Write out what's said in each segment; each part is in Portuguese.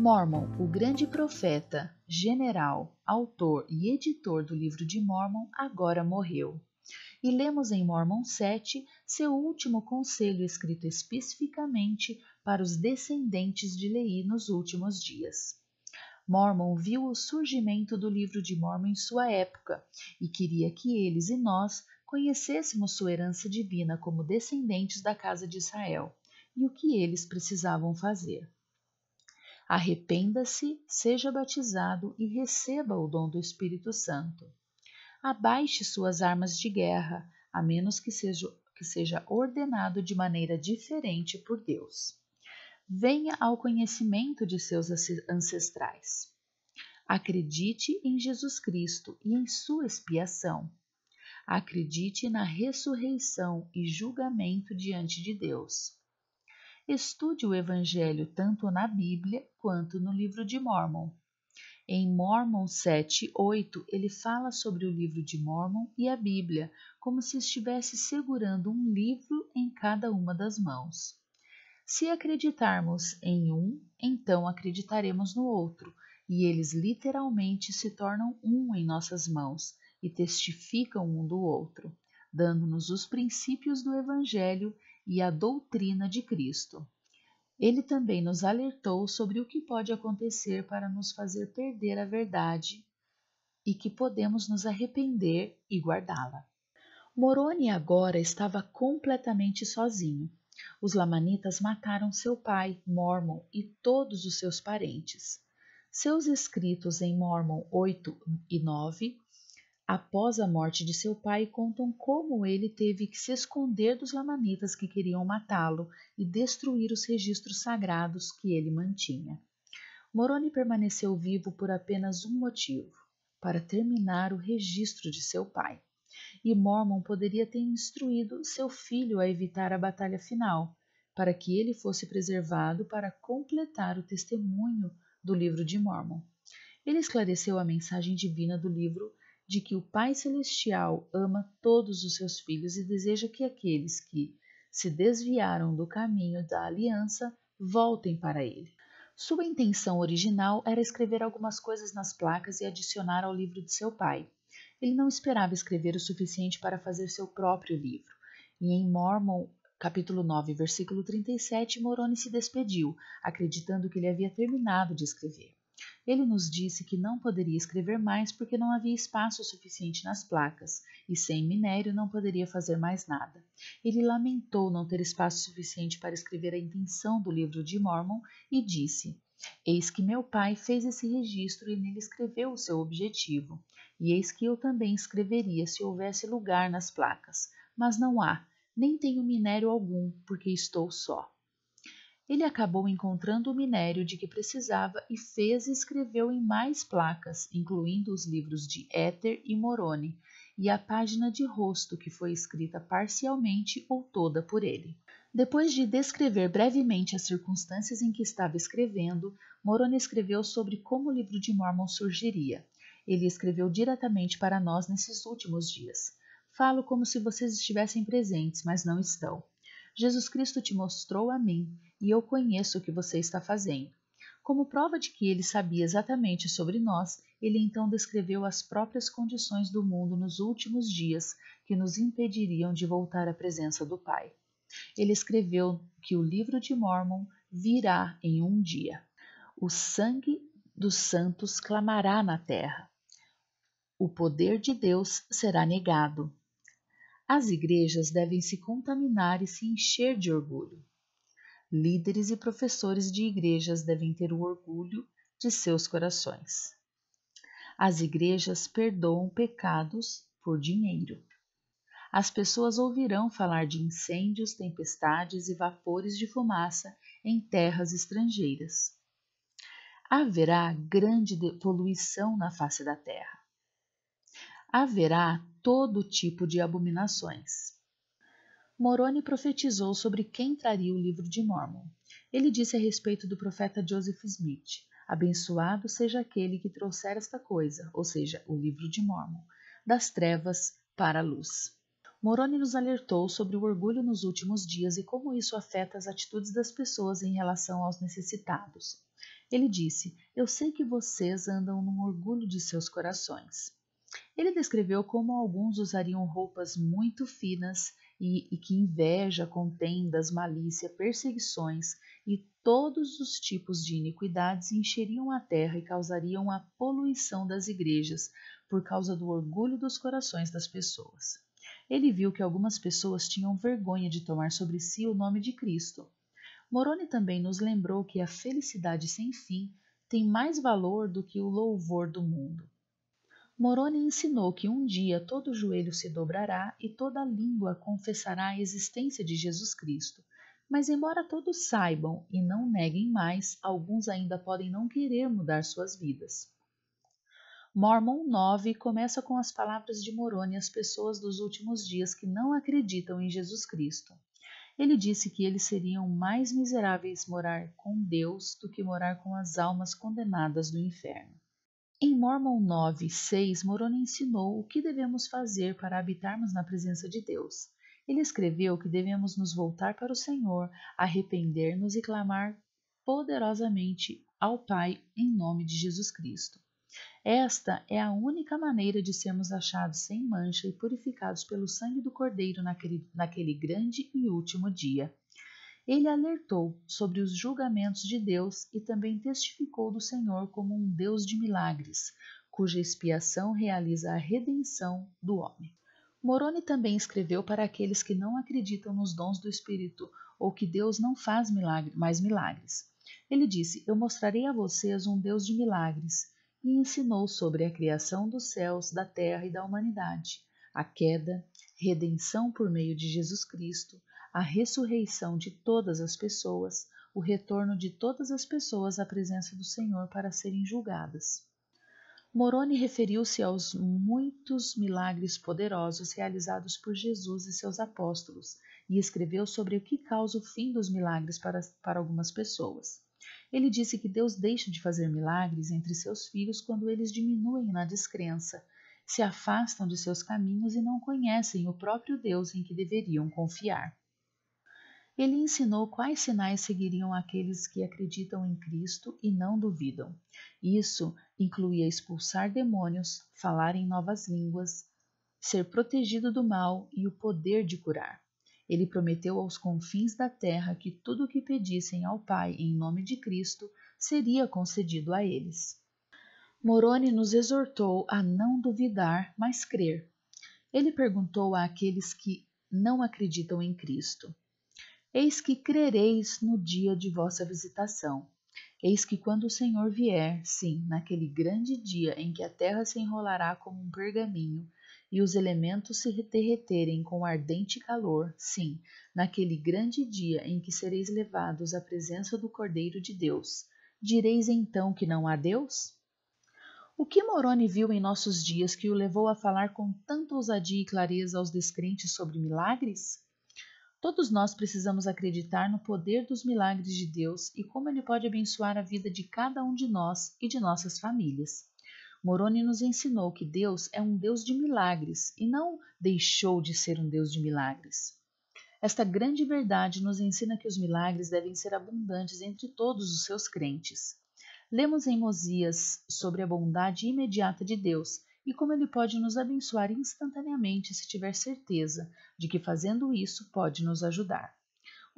Mormon, o grande profeta, general, autor e editor do livro de Mormon, agora morreu. E lemos em Mormon 7 seu último conselho escrito especificamente para os descendentes de Lehi nos últimos dias. Mormon viu o surgimento do livro de Mormon em sua época e queria que eles e nós conhecêssemos sua herança divina como descendentes da casa de Israel e o que eles precisavam fazer. Arrependa-se, seja batizado e receba o dom do Espírito Santo. Abaixe suas armas de guerra, a menos que seja ordenado de maneira diferente por Deus. Venha ao conhecimento de seus ancestrais. Acredite em Jesus Cristo e em sua expiação. Acredite na ressurreição e julgamento diante de Deus. Estude o Evangelho tanto na Bíblia quanto no livro de Mormon. Em Mormon 7:8, ele fala sobre o livro de Mormon e a Bíblia, como se estivesse segurando um livro em cada uma das mãos. Se acreditarmos em um, então acreditaremos no outro, e eles literalmente se tornam um em nossas mãos e testificam um do outro, dando-nos os princípios do Evangelho e a doutrina de Cristo. Ele também nos alertou sobre o que pode acontecer para nos fazer perder a verdade e que podemos nos arrepender e guardá-la. Moroni agora estava completamente sozinho. Os lamanitas mataram seu pai, Mormon, e todos os seus parentes. Seus escritos em Mormon 8 e 9, após a morte de seu pai, contam como ele teve que se esconder dos lamanitas que queriam matá-lo e destruir os registros sagrados que ele mantinha. Moroni permaneceu vivo por apenas um motivo: para terminar o registro de seu pai. E Mormon poderia ter instruído seu filho a evitar a batalha final, para que ele fosse preservado para completar o testemunho do livro de Mormon. Ele esclareceu a mensagem divina do livro de que o Pai Celestial ama todos os seus filhos e deseja que aqueles que se desviaram do caminho da aliança voltem para ele. Sua intenção original era escrever algumas coisas nas placas e adicionar ao livro de seu pai. Ele não esperava escrever o suficiente para fazer seu próprio livro. E em Mormon, capítulo 9, versículo 37, Moroni se despediu, acreditando que ele havia terminado de escrever. Ele nos disse que não poderia escrever mais porque não havia espaço suficiente nas placas, e sem minério não poderia fazer mais nada. Ele lamentou não ter espaço suficiente para escrever a intenção do livro de Mormon e disse: Eis que meu pai fez esse registro e nele escreveu o seu objetivo, e eis que eu também escreveria se houvesse lugar nas placas, mas não há, nem tenho minério algum, porque estou só. Ele acabou encontrando o minério de que precisava e fez e escreveu em mais placas, incluindo os livros de Éter e Moroni, e a página de rosto que foi escrita parcialmente ou toda por ele. Depois de descrever brevemente as circunstâncias em que estava escrevendo, Moroni escreveu sobre como o livro de Mormon surgiria. Ele escreveu diretamente para nós nesses últimos dias. Falo como se vocês estivessem presentes, mas não estão. Jesus Cristo te mostrou a mim, e eu conheço o que você está fazendo. Como prova de que ele sabia exatamente sobre nós, ele então descreveu as próprias condições do mundo nos últimos dias que nos impediriam de voltar à presença do Pai. Ele escreveu que o livro de Mormon virá em um dia. O sangue dos santos clamará na terra. O poder de Deus será negado. As igrejas devem se contaminar e se encher de orgulho. Líderes e professores de igrejas devem ter o orgulho de seus corações. As igrejas perdoam pecados por dinheiro. As pessoas ouvirão falar de incêndios, tempestades e vapores de fumaça em terras estrangeiras. Haverá grande poluição na face da terra. Haverá todo tipo de abominações. Moroni profetizou sobre quem traria o livro de Mormon. Ele disse a respeito do profeta Joseph Smith: Abençoado seja aquele que trouxer esta coisa, ou seja, o livro de Mormon, das trevas para a luz. Moroni nos alertou sobre o orgulho nos últimos dias e como isso afeta as atitudes das pessoas em relação aos necessitados. Ele disse: Eu sei que vocês andam no orgulho de seus corações. Ele descreveu como alguns usariam roupas muito finas e que inveja, contendas, malícia, perseguições e todos os tipos de iniquidades encheriam a terra e causariam a poluição das igrejas por causa do orgulho dos corações das pessoas. Ele viu que algumas pessoas tinham vergonha de tomar sobre si o nome de Cristo. Moroni também nos lembrou que a felicidade sem fim tem mais valor do que o louvor do mundo. Moroni ensinou que um dia todo joelho se dobrará e toda língua confessará a existência de Jesus Cristo. Mas, embora todos saibam e não neguem mais, alguns ainda podem não querer mudar suas vidas. Mormon 9 começa com as palavras de Moroni às pessoas dos últimos dias que não acreditam em Jesus Cristo. Ele disse que eles seriam mais miseráveis morar com Deus do que morar com as almas condenadas do inferno. Em Mormon 9:6, Moroni ensinou o que devemos fazer para habitarmos na presença de Deus. Ele escreveu que devemos nos voltar para o Senhor, arrepender-nos e clamar poderosamente ao Pai em nome de Jesus Cristo. Esta é a única maneira de sermos achados sem mancha e purificados pelo sangue do Cordeiro naquele grande e último dia. Ele alertou sobre os julgamentos de Deus e também testificou do Senhor como um Deus de milagres, cuja expiação realiza a redenção do homem. Moroni também escreveu para aqueles que não acreditam nos dons do Espírito ou que Deus não faz mais milagres. Ele disse: Eu mostrarei a vocês um Deus de milagres, e ensinou sobre a criação dos céus, da terra e da humanidade, a queda, redenção por meio de Jesus Cristo, a ressurreição de todas as pessoas, o retorno de todas as pessoas à presença do Senhor para serem julgadas. Moroni referiu-se aos muitos milagres poderosos realizados por Jesus e seus apóstolos e escreveu sobre o que causa o fim dos milagres para algumas pessoas. Ele disse que Deus deixa de fazer milagres entre seus filhos quando eles diminuem na descrença, se afastam de seus caminhos e não conhecem o próprio Deus em que deveriam confiar. Ele ensinou quais sinais seguiriam aqueles que acreditam em Cristo e não duvidam. Isso incluía expulsar demônios, falar em novas línguas, ser protegido do mal e o poder de curar. Ele prometeu aos confins da terra que tudo o que pedissem ao Pai em nome de Cristo seria concedido a eles. Moroni nos exortou a não duvidar, mas crer. Ele perguntou àqueles que não acreditam em Cristo: Eis que crereis no dia de vossa visitação. Eis que quando o Senhor vier, sim, naquele grande dia em que a terra se enrolará como um pergaminho e os elementos se derreterem com ardente calor, sim, naquele grande dia em que sereis levados à presença do Cordeiro de Deus, direis então que não há Deus? O que Moroni viu em nossos dias que o levou a falar com tanta ousadia e clareza aos descrentes sobre milagres? Todos nós precisamos acreditar no poder dos milagres de Deus e como Ele pode abençoar a vida de cada um de nós e de nossas famílias. Moroni nos ensinou que Deus é um Deus de milagres e não deixou de ser um Deus de milagres. Esta grande verdade nos ensina que os milagres devem ser abundantes entre todos os seus crentes. Lemos em Mosias sobre a bondade imediata de Deus e como Ele pode nos abençoar instantaneamente se tiver certeza de que fazendo isso pode nos ajudar.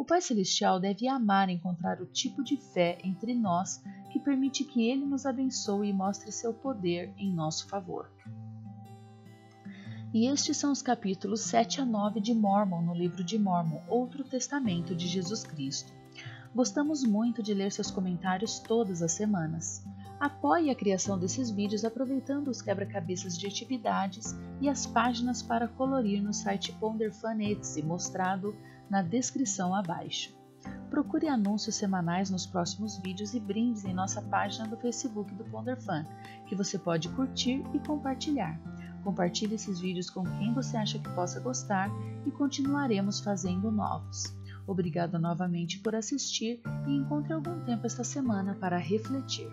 O Pai Celestial deve amar encontrar o tipo de fé entre nós que permite que Ele nos abençoe e mostre seu poder em nosso favor. E estes são os capítulos 7 a 9 de Mormon no livro de Mormon, Outro Testamento de Jesus Cristo. Gostamos muito de ler seus comentários todas as semanas. Apoie a criação desses vídeos aproveitando os quebra-cabeças de atividades e as páginas para colorir no site Ponderfun Etsy, mostrado na descrição abaixo. Procure anúncios semanais nos próximos vídeos e brindes em nossa página do Facebook do Ponderfun, que você pode curtir e compartilhar. Compartilhe esses vídeos com quem você acha que possa gostar e continuaremos fazendo novos. Obrigado novamente por assistir e encontre algum tempo esta semana para refletir.